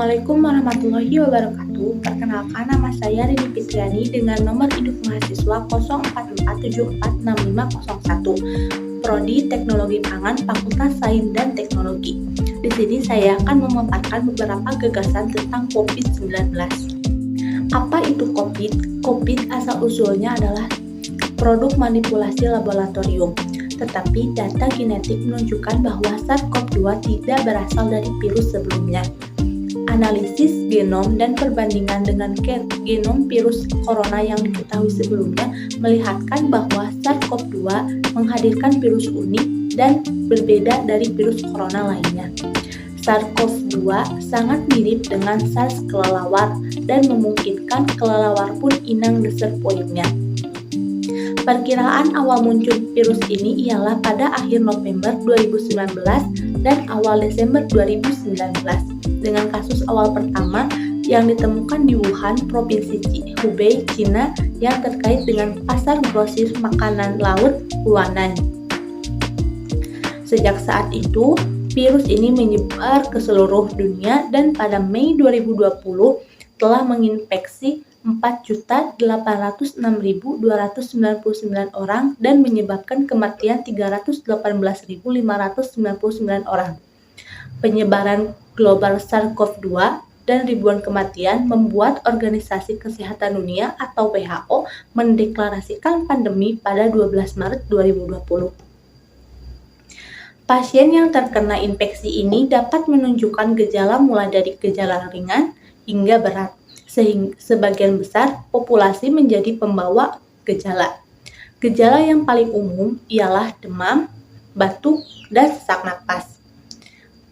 Assalamualaikum warahmatullahi wabarakatuh. Perkenalkan, nama saya Rini Fitriani dengan nomor induk mahasiswa 0447465001, Prodi Teknologi Pangan, Fakultas Sains dan Teknologi. Di sini saya akan memaparkan beberapa gagasan tentang COVID-19. Apa itu COVID? COVID asal-usulnya adalah produk manipulasi laboratorium. Tetapi data genetik menunjukkan bahwa SARS-CoV-2 tidak berasal dari virus sebelumnya. Analisis genom dan perbandingan dengan genom virus corona yang diketahui sebelumnya melihatkan bahwa SARS-CoV-2 menghadirkan virus unik dan berbeda dari virus corona lainnya. SARS-CoV-2 sangat mirip dengan SARS kelelawar dan memungkinkan kelelawar pun inang the poinnya. Perkiraan awal muncul virus ini ialah pada akhir November 2019 dan awal Desember 2019, dengan kasus awal pertama yang ditemukan di Wuhan, Provinsi Hubei, Cina, yang terkait dengan pasar grosir makanan laut Huanan. Sejak saat itu, virus ini menyebar ke seluruh dunia dan pada Mei 2020 telah menginfeksi 4.806.299 orang dan menyebabkan kematian 318.599 orang. Penyebaran global SARS-CoV-2 dan ribuan kematian membuat Organisasi Kesehatan Dunia atau WHO mendeklarasikan pandemi pada 12 Maret 2020. Pasien yang terkena infeksi ini dapat menunjukkan gejala mulai dari gejala ringan hingga berat. Sehingga sebagian besar populasi menjadi pembawa gejala. Gejala yang paling umum ialah demam, batuk, dan sesak napas.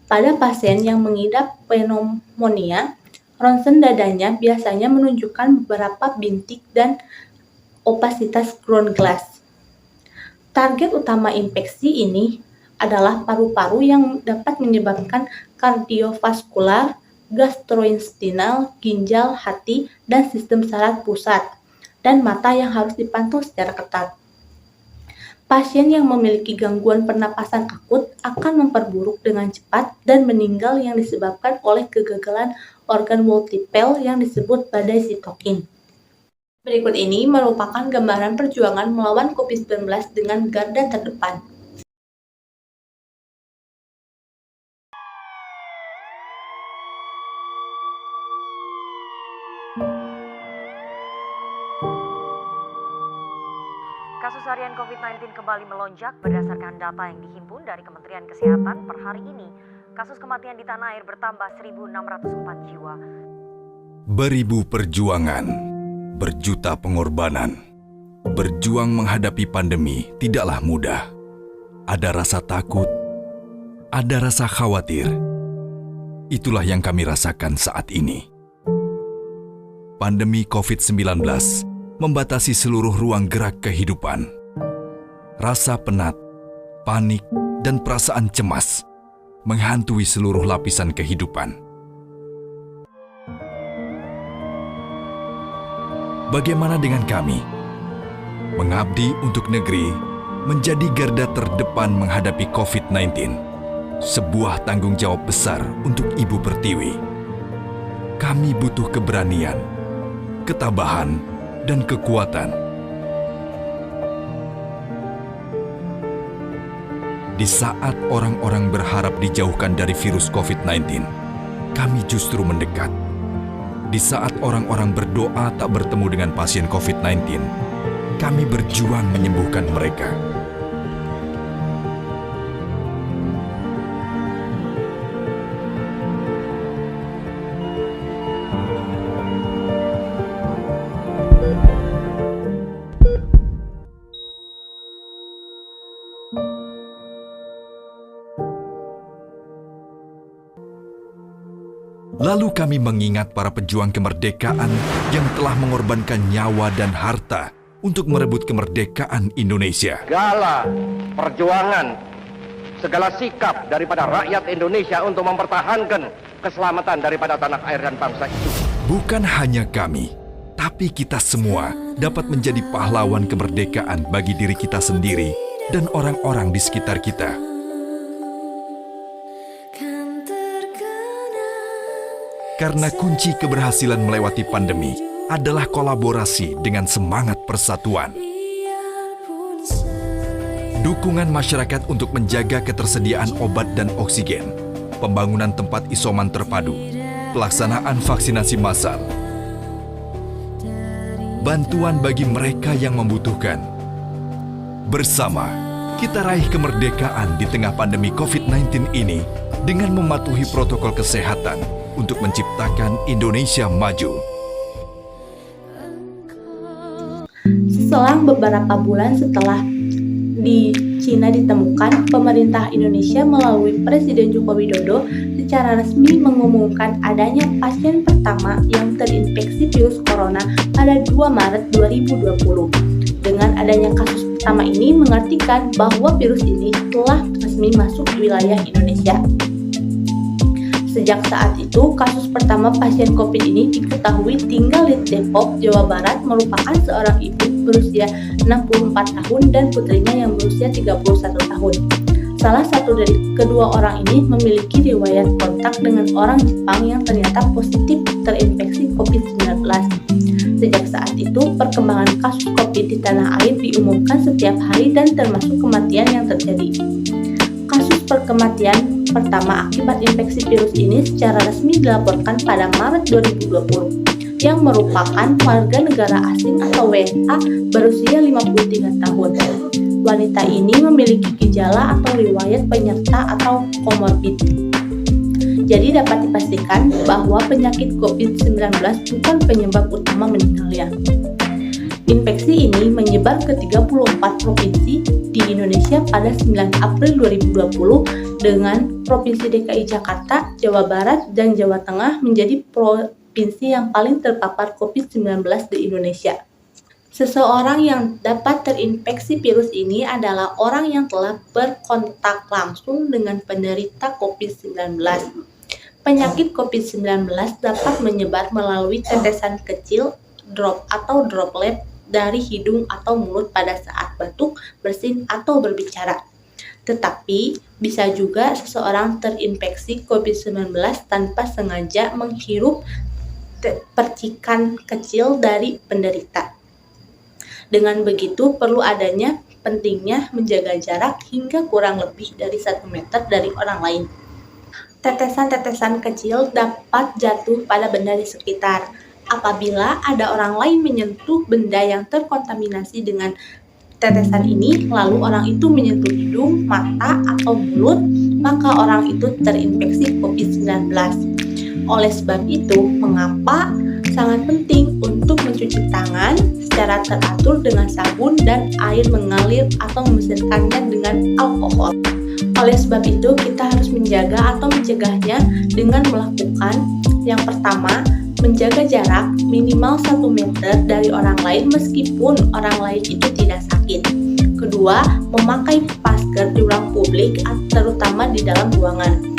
Pada pasien yang mengidap pneumonia, ronsen dadanya biasanya menunjukkan beberapa bintik dan opasitas ground glass. Target utama infeksi ini adalah paru-paru yang dapat menyebabkan kardiovaskular, gastrointestinal, ginjal, hati, dan sistem saraf pusat, dan mata yang harus dipantau secara ketat. Pasien yang memiliki gangguan pernapasan akut akan memperburuk dengan cepat dan meninggal yang disebabkan oleh kegagalan organ multiple yang disebut badai sitokin. Berikut ini merupakan gambaran perjuangan melawan COVID-19 dengan garda terdepan. Kasus harian COVID-19 kembali melonjak berdasarkan data yang dihimpun dari Kementerian Kesehatan per hari ini. Kasus kematian di tanah air bertambah 1.604 jiwa. Beribu perjuangan, berjuta pengorbanan. Berjuang menghadapi pandemi tidaklah mudah. Ada rasa takut, ada rasa khawatir. Itulah yang kami rasakan saat ini. Pandemi COVID-19 membatasi seluruh ruang gerak kehidupan. Rasa penat, panik, dan perasaan cemas menghantui seluruh lapisan kehidupan. Bagaimana dengan kami? Mengabdi untuk negeri, menjadi garda terdepan menghadapi COVID-19. Sebuah tanggung jawab besar untuk Ibu Pertiwi. Kami butuh keberanian, ketabahan, dan kekuatan. Di saat orang-orang berharap dijauhkan dari virus COVID-19, kami justru mendekat. Di saat orang-orang berdoa tak bertemu dengan pasien COVID-19, kami berjuang menyembuhkan mereka. Lalu kami mengingat para pejuang kemerdekaan yang telah mengorbankan nyawa dan harta untuk merebut kemerdekaan Indonesia. Segala perjuangan, segala sikap daripada rakyat Indonesia untuk mempertahankan keselamatan daripada tanah air dan bangsa itu. Bukan hanya kami, tapi kita semua dapat menjadi pahlawan kemerdekaan bagi diri kita sendiri dan orang-orang di sekitar kita. Karena kunci keberhasilan melewati pandemi adalah kolaborasi dengan semangat persatuan. Dukungan masyarakat untuk menjaga ketersediaan obat dan oksigen, pembangunan tempat isoman terpadu, pelaksanaan vaksinasi massal, bantuan bagi mereka yang membutuhkan. Bersama, kita raih kemerdekaan di tengah pandemi COVID-19 ini dengan mematuhi protokol kesehatan untuk menciptakan Indonesia maju. Selang beberapa bulan setelah di Cina ditemukan, pemerintah Indonesia melalui Presiden Joko Widodo secara resmi mengumumkan adanya pasien pertama yang terinfeksi virus corona pada 2 Maret 2020. Dengan adanya kasus pertama ini mengartikan bahwa virus ini telah resmi masuk di wilayah Indonesia. Sejak saat itu, kasus pertama pasien COVID ini diketahui tinggal di Depok, Jawa Barat, merupakan seorang ibu berusia 64 tahun dan putrinya yang berusia 31 tahun. Salah satu dari kedua orang ini memiliki riwayat kontak dengan orang Jepang yang ternyata positif terinfeksi COVID-19. Sejak saat itu, perkembangan kasus COVID di tanah air diumumkan setiap hari dan termasuk kematian yang terjadi. Kasus kematian pertama akibat infeksi virus ini secara resmi dilaporkan pada Maret 2020 yang merupakan warga negara asing atau WNA berusia 53 tahun. Wanita ini memiliki gejala atau riwayat penyerta atau komorbid. Jadi dapat dipastikan bahwa penyakit COVID-19 bukan penyebab utama meninggalnya. Infeksi ini menyebar ke 34 provinsi di Indonesia pada 9 April 2020 dengan Provinsi DKI Jakarta, Jawa Barat, dan Jawa Tengah menjadi provinsi yang paling terpapar COVID-19 di Indonesia. Seseorang yang dapat terinfeksi virus ini adalah orang yang telah berkontak langsung dengan penderita COVID-19. Penyakit COVID-19 dapat menyebar melalui tetesan kecil, drop atau droplet dari hidung atau mulut pada saat batuk, bersin, atau berbicara. Tetapi, bisa juga seseorang terinfeksi COVID-19 tanpa sengaja menghirup percikan kecil dari penderita. Dengan begitu, perlu adanya pentingnya menjaga jarak hingga kurang lebih dari 1 meter dari orang lain. Tetesan-tetesan kecil dapat jatuh pada benda di sekitar. Apabila ada orang lain menyentuh benda yang terkontaminasi dengan tetesan ini, lalu orang itu menyentuh hidung, mata, atau mulut, maka orang itu terinfeksi COVID-19. Oleh sebab itu, mengapa sangat penting untuk mencuci tangan secara teratur dengan sabun dan air mengalir atau membersihkannya dengan alkohol. Oleh sebab itu, kita harus menjaga atau mencegahnya dengan melakukan yang pertama, menjaga jarak minimal 1 meter dari orang lain meskipun orang lain itu tidak sakit. Kedua, memakai masker di ruang publik terutama di dalam ruangan.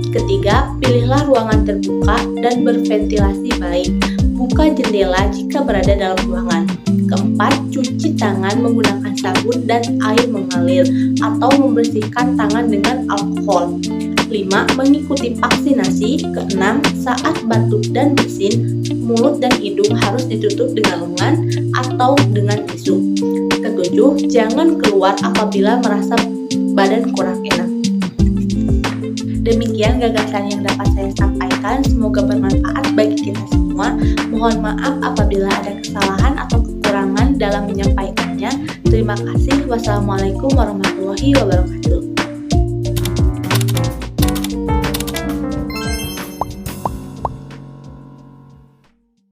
Ketiga, pilihlah ruangan terbuka dan berventilasi baik. Buka jendela jika berada dalam ruangan. Keempat, cuci tangan menggunakan sabun dan air mengalir atau membersihkan tangan dengan alkohol. 5. Mengikuti vaksinasi. Keenam, saat batuk dan bersin, mulut dan hidung harus ditutup dengan lengan atau dengan tisu. Ketujuh, jangan keluar apabila merasa badan kurang enak. Demikian gagasan yang dapat saya sampaikan, semoga bermanfaat bagi kita semua. Mohon maaf apabila ada kesalahan atau kekurangan dalam menyampaikannya. Terima kasih. Wassalamualaikum warahmatullahi wabarakatuh.